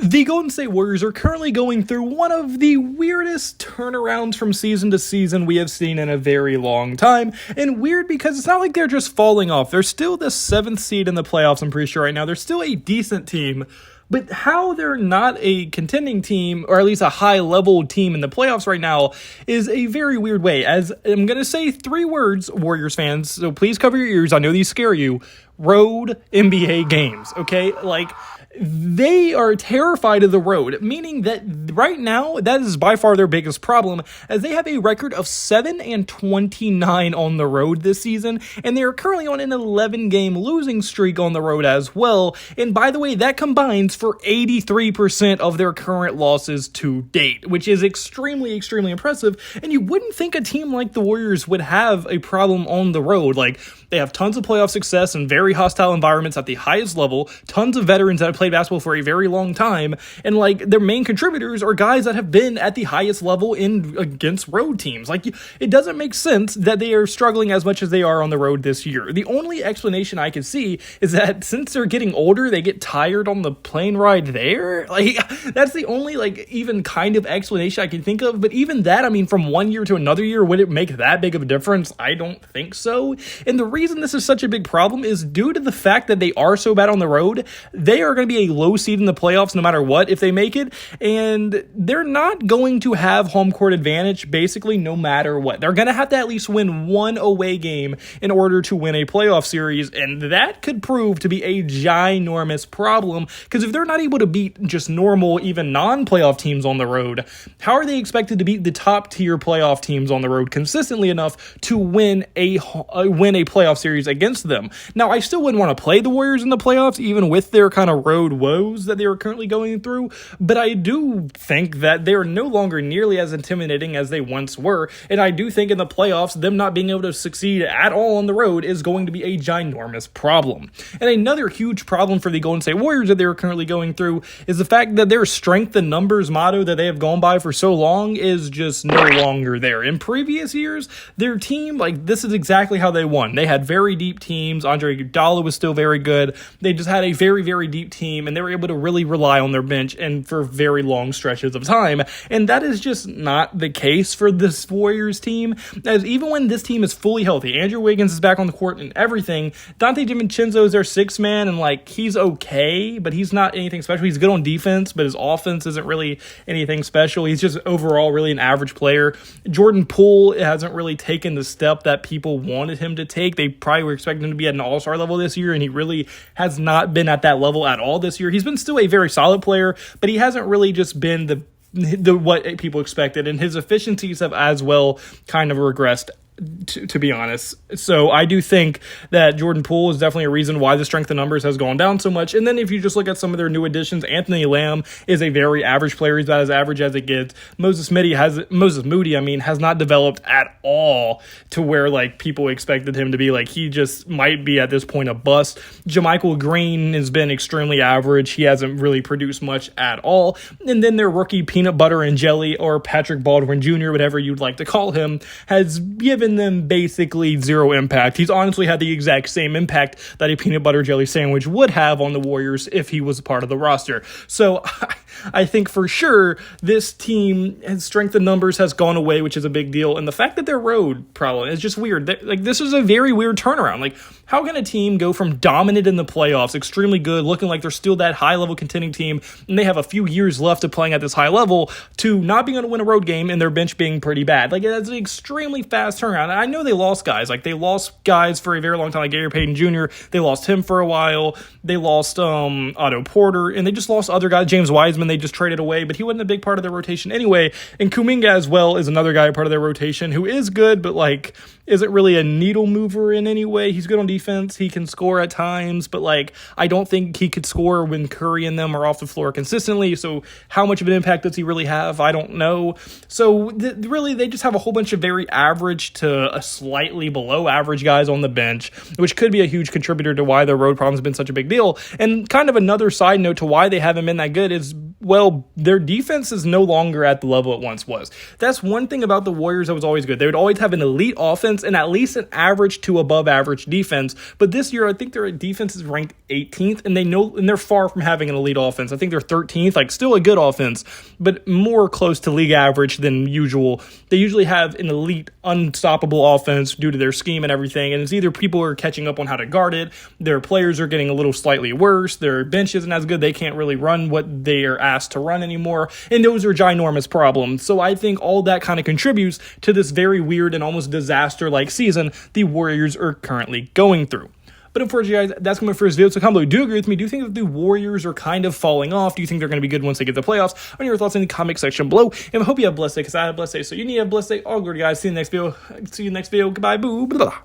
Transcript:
The Golden State Warriors are currently going through one of the weirdest turnarounds from season to season we have seen in a very long time. And weird because it's not like they're just falling off. They're still the 7th seed in the playoffs, I'm pretty sure right now. They're still a decent team. But how they're not a contending team, or at least a high-level team in the playoffs right now, is a very weird way. As I'm going to say 3 words, Warriors fans, so please cover your ears. I know these scare you. Road NBA games, okay? They are terrified of the road, meaning that right now, that is by far their biggest problem, as they have a record of 7-29 on the road this season, and they are currently on an 11-game losing streak on the road as well. And by the way, that combines for 83% of their current losses to date, which is extremely, extremely impressive. And you wouldn't think a team like the Warriors would have a problem on the road. They have tons of playoff success in very hostile environments at the highest level, tons of veterans that have played basketball for a very long time, and their main contributors are guys that have been at the highest level against road teams. It doesn't make sense that they are struggling as much as they are on the road this year. The only explanation I can see is that since they're getting older, they get tired on the plane ride there. That's the only even kind of explanation I can think of. But even that, from one year to another year, would it make that big of a difference? I don't think so. And the reason this is such a big problem is due to the fact that they are so bad on the road. They are going to be a low seed in the playoffs no matter what if they make it, and they're not going to have home court advantage basically no matter what. They're going to have to at least win one away game in order to win a playoff series, and that could prove to be a ginormous problem, because if they're not able to beat just normal, even non-playoff teams on the road, how are they expected to beat the top tier playoff teams on the road consistently enough to win a playoff series against them? Now, I still wouldn't want to play the Warriors in the playoffs, even with their kind of road woes that they are currently going through, but I do think that they are no longer nearly as intimidating as they once were, and I do think in the playoffs, them not being able to succeed at all on the road is going to be a ginormous problem. And another huge problem for the Golden State Warriors that they are currently going through is the fact that their strength in numbers motto that they have gone by for so long is just no longer there. In previous years, their team, this is exactly how they won. They had very deep teams. Andre Iguodala was still very good. They just had a very, very deep team, and they were able to really rely on their bench and for very long stretches of time. And that is just not the case for this Warriors team, as even when this team is fully healthy, Andrew Wiggins is back on the court and everything, Dante DiVincenzo is their 6th man, and he's okay, but he's not anything special. He's good on defense, but his offense isn't really anything special. He's just overall really an average player. Jordan Poole hasn't really taken the step that people wanted him to take. They probably were expecting him to be at an all-star level this year, and he really has not been at that level at all this year. He's been still a very solid player, but he hasn't really just been the what people expected, and his efficiencies have as well kind of regressed, to be honest. So I do think that Jordan Poole is definitely a reason why the strength of numbers has gone down so much. And then if you just look at some of their new additions, Anthony Lamb is a very average player. He's about as average as it gets. Moses Moody has not developed at all to where people expected him to be. He just might be at this point a bust. JaMychal Green has been extremely average. He hasn't really produced much at all. And then their rookie Peanut Butter and Jelly, or Patrick Baldwin Jr., whatever you'd like to call him, has given them basically zero impact. He's honestly had the exact same impact that a peanut butter jelly sandwich would have on the Warriors if he was a part of the roster. So I think for sure this team, his strength in numbers has gone away, which is a big deal. And the fact that their road problem is just weird. This is a very weird turnaround. How can a team go from dominant in the playoffs, extremely good, looking like they're still that high-level contending team, and they have a few years left of playing at this high level, to not being able to win a road game and their bench being pretty bad? That's an extremely fast turnaround. And I know they lost guys. They lost guys for a very long time, like Gary Payton Jr. They lost him for a while. They lost Otto Porter, and they just lost other guys. James Wiseman, they just traded away, but he wasn't a big part of their rotation anyway. And Kuminga as well is another guy part of their rotation who is good, but isn't really a needle mover in any way. He's good on defense. He can score at times, but I don't think he could score when Curry and them are off the floor consistently. So how much of an impact does he really have? I don't know. So really, they just have a whole bunch of very average to a slightly below average guys on the bench, which could be a huge contributor to why their road problems have been such a big deal. And kind of another side note to why they haven't been that good is well, their defense is no longer at the level it once was. That's one thing about the Warriors that was always good. They would always have an elite offense and at least an average to above average defense. But this year, I think their defense is ranked 18th, and they're far from having an elite offense. I think they're 13th, like still a good offense, but more close to league average than usual. They usually have an elite, unstoppable offense due to their scheme and everything, and it's either people are catching up on how to guard it, their players are getting a little slightly worse, their bench isn't as good, they can't really run what they are asked to run anymore, and those are ginormous problems. So I think all that kind of contributes to this very weird and almost disaster-like season the Warriors are currently going through. But unfortunately, guys, that's my first video. So comment below. Do you agree with me? Do you think that the Warriors are kind of falling off? Do you think they're going to be good once they get to the playoffs? I want your thoughts in the comment section below. And I hope you have a blessed day, because I had a blessed day. So you need to have a blessed day. All good, guys. See you in the next video. Goodbye. Boo. Blah.